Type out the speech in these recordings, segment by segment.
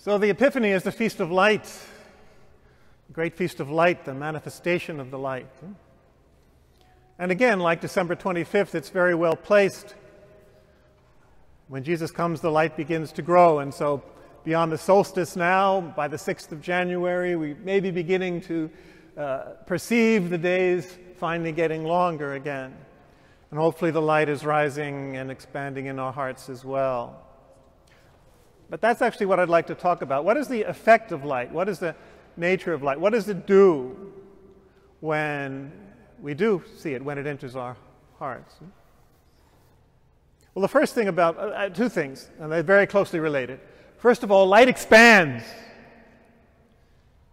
So the Epiphany is the Feast of Light, the great Feast of Light, the manifestation of the light. And again, like December 25th, it's very well placed. When Jesus comes, the light begins to grow, and so beyond the solstice now, by the 6th of January, we may be beginning to perceive the days finally getting longer again. And hopefully the light is rising and expanding in our hearts as well. But that's actually what I'd like to talk about. What is the effect of light? What is the nature of light? What does it do when we do see it, when it enters our hearts? Well, the first thing about, two things, and they're very closely related. First of all, light expands.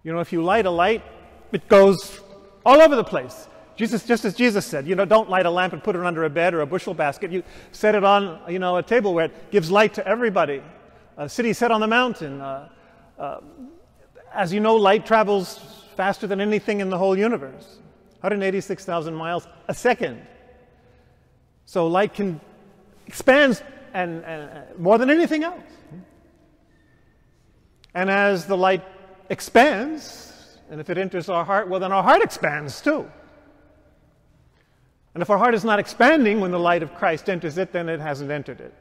You know, if you light a light, it goes all over the place. Just as Jesus said, don't light a lamp and put it under a bed or a bushel basket. You set it on, a table where it gives light to everybody. A city set on the mountain. As you know, light travels faster than anything in the whole universe. 186,000 miles a second. So light can expand and more than anything else. And as the light expands, and if it enters our heart, well, then our heart expands too. And if our heart is not expanding when the light of Christ enters it, then it hasn't entered it,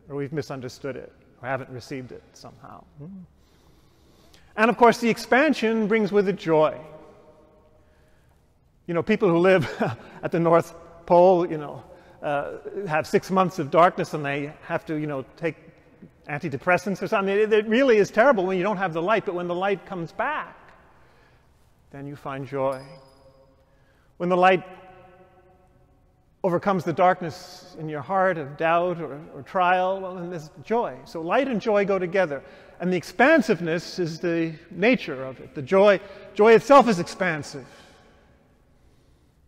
or we've misunderstood it, or haven't received it somehow. And of course, the expansion brings with it joy. People who live at the North Pole, have 6 months of darkness and they have to, take antidepressants or something. It really is terrible when you don't have the light, but when the light comes back, then you find joy. When the light overcomes the darkness in your heart of doubt or trial, well, then there's joy. So light and joy go together. And the expansiveness is the nature of it. The joy itself is expansive.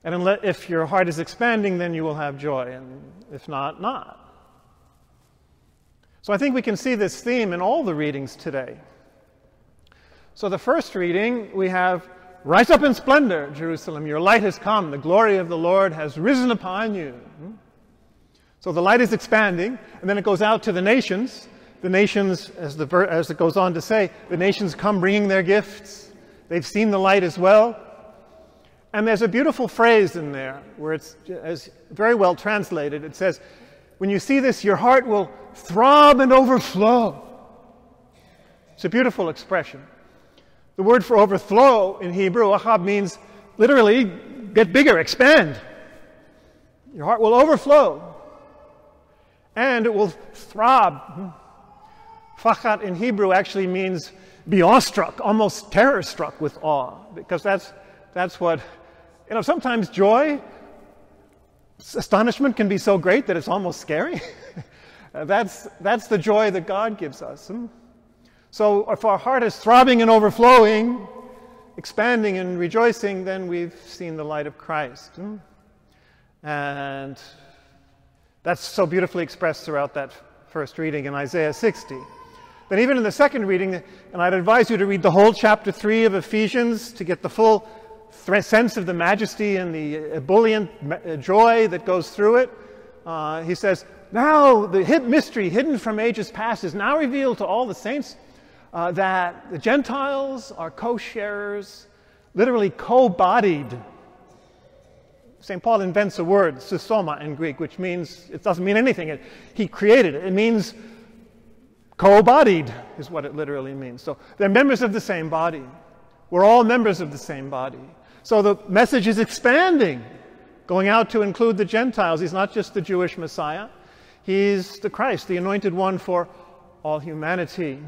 And if your heart is expanding, then you will have joy. And if not, not. So I think we can see this theme in all the readings today. So the first reading, we have, "Rise up in splendor, Jerusalem, your light has come, the glory of the Lord has risen upon you." So the light is expanding, and then it goes out to the nations. The nations, as it goes on to say, the nations come bringing their gifts. They've seen the light as well. And there's a beautiful phrase in there where it's very well translated. It says, when you see this, your heart will throb and overflow. It's a beautiful expression. The word for overflow in Hebrew, ahab, means literally get bigger, expand. Your heart will overflow. And it will throb. Fachat in Hebrew actually means be awestruck, almost terror-struck with awe. Because that's what, sometimes joy, astonishment can be so great that it's almost scary. That's the joy that God gives us. So if our heart is throbbing and overflowing, expanding and rejoicing, then we've seen the light of Christ. And that's so beautifully expressed throughout that first reading in Isaiah 60. Then even in the second reading, and I'd advise you to read the whole chapter 3 of Ephesians to get the full sense of the majesty and the ebullient joy that goes through it. He says, now the mystery hidden from ages past is now revealed to all the saints, that the Gentiles are co-sharers, literally co-bodied. St. Paul invents a word, susoma in Greek, which means, it doesn't mean anything. He created it. It means co-bodied is what it literally means. So they're members of the same body. We're all members of the same body. So the message is expanding, going out to include the Gentiles. He's not just the Jewish Messiah. He's the Christ, the anointed one for all humanity.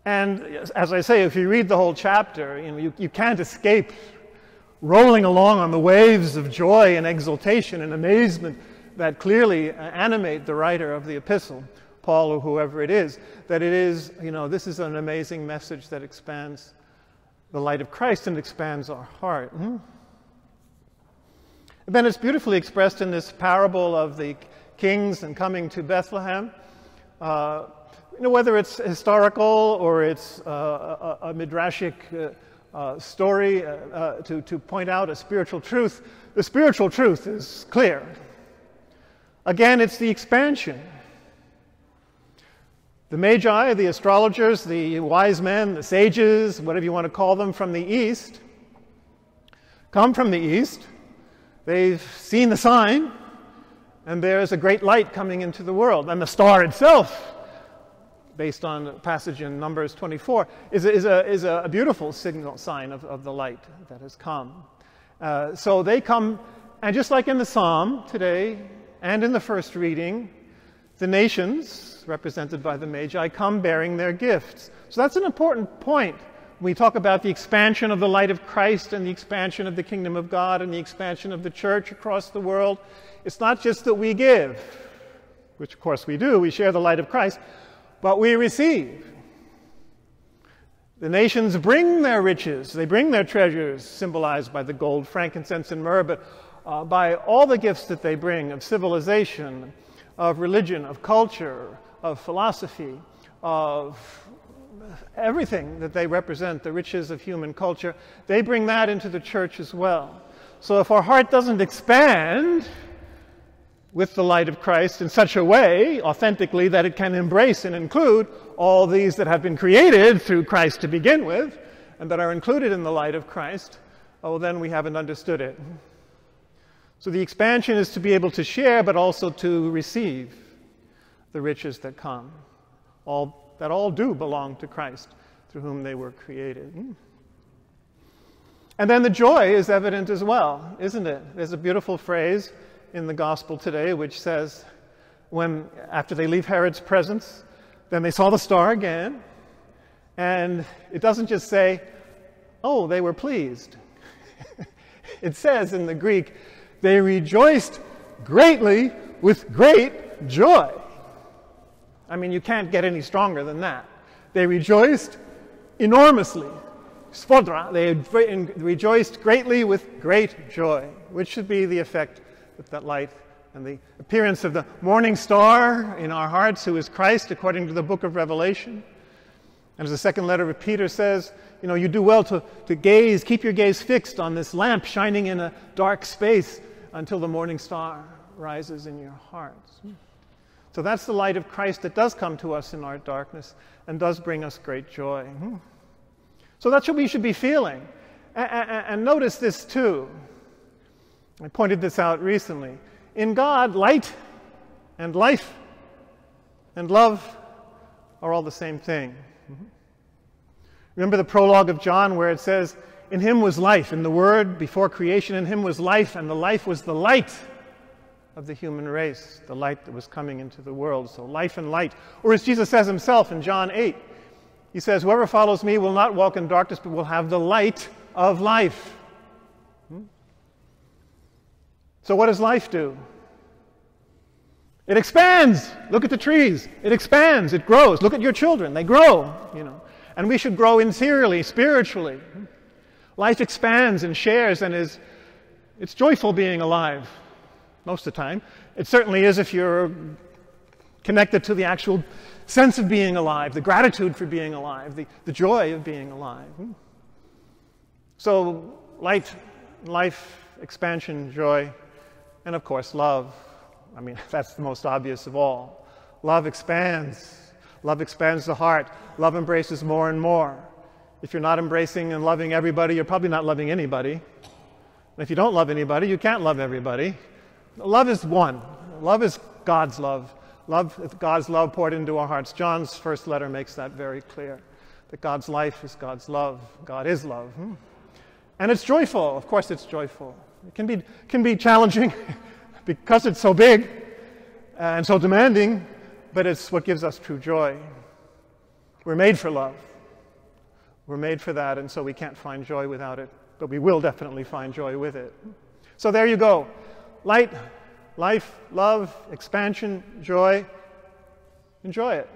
And as I say, if you read the whole chapter, you can't escape rolling along on the waves of joy and exultation and amazement that clearly animate the writer of the epistle, Paul or whoever it is, that it is, this is an amazing message that expands the light of Christ and expands our heart. And then it's beautifully expressed in this parable of the kings and coming to Bethlehem. Whether it's historical or it's a midrashic story to point out a spiritual truth, the spiritual truth is clear. Again, it's the expansion. The Magi, the astrologers, the wise men, the sages, whatever you want to call them, from the east, come from the east. They've seen the sign, and there's a great light coming into the world. And the star itself, based on a passage in Numbers 24, is a beautiful signal sign of the light that has come. So they come, and just like in the psalm today and in the first reading, the nations, represented by the Magi, come bearing their gifts. So that's an important point. We talk about the expansion of the light of Christ and the expansion of the kingdom of God and the expansion of the church across the world. It's not just that we give, which of course we do, we share the light of Christ, but we receive. The nations bring their riches, they bring their treasures, symbolized by the gold, frankincense, and myrrh, but by all the gifts that they bring of civilization, of religion, of culture, of philosophy, of everything that they represent, the riches of human culture, they bring that into the church as well. So if our heart doesn't expand with the light of Christ in such a way, authentically, that it can embrace and include all these that have been created through Christ to begin with, and that are included in the light of Christ, well, then we haven't understood it. So the expansion is to be able to share, but also to receive the riches that come. That all do belong to Christ, through whom they were created. And then the joy is evident as well, isn't it? There's a beautiful phrase in the gospel today which says, when after they leave Herod's presence, then they saw the star again, and it doesn't just say, oh, they were pleased. It says in the Greek, they rejoiced greatly with great joy. I mean, you can't get any stronger than that. They rejoiced enormously. Sfodra, they rejoiced greatly with great joy, which should be the effect of that light and the appearance of the morning star in our hearts, who is Christ, according to the book of Revelation. And as the second letter of Peter says, you know, you do well to gaze, keep your gaze fixed on this lamp shining in a dark space until the morning star rises in your hearts. So that's the light of Christ that does come to us in our darkness and does bring us great joy. So that's what we should be feeling. And notice this too. I pointed this out recently. In God, light and life and love are all the same thing. Remember the prologue of John where it says, in him was life, in the Word before creation, in him was life, and the life was the light of the human race, the light that was coming into the world. So life and light. Or as Jesus says himself in John 8, he says, whoever follows me will not walk in darkness, but will have the light of life. So what does life do? It expands. Look at the trees. It expands. It grows. Look at your children. They grow, you know. And we should grow interiorly, spiritually. Life expands and shares and it's joyful being alive most of the time. It certainly is if you're connected to the actual sense of being alive, the gratitude for being alive, the joy of being alive. So light, life, expansion, joy, and of course love. I mean, that's the most obvious of all. Love expands. Love expands the heart. Love embraces more and more. If you're not embracing and loving everybody, you're probably not loving anybody. And if you don't love anybody, you can't love everybody. Love is one. Love is God's love. Love is God's love poured into our hearts. John's first letter makes that very clear, that God's life is God's love. God is love. And it's joyful. Of course it's joyful. It can be challenging because it's so big and so demanding, but it's what gives us true joy. We're made for love. We're made for that, and so we can't find joy without it, but we will definitely find joy with it. So there you go. Light, life, love, expansion, joy. Enjoy it.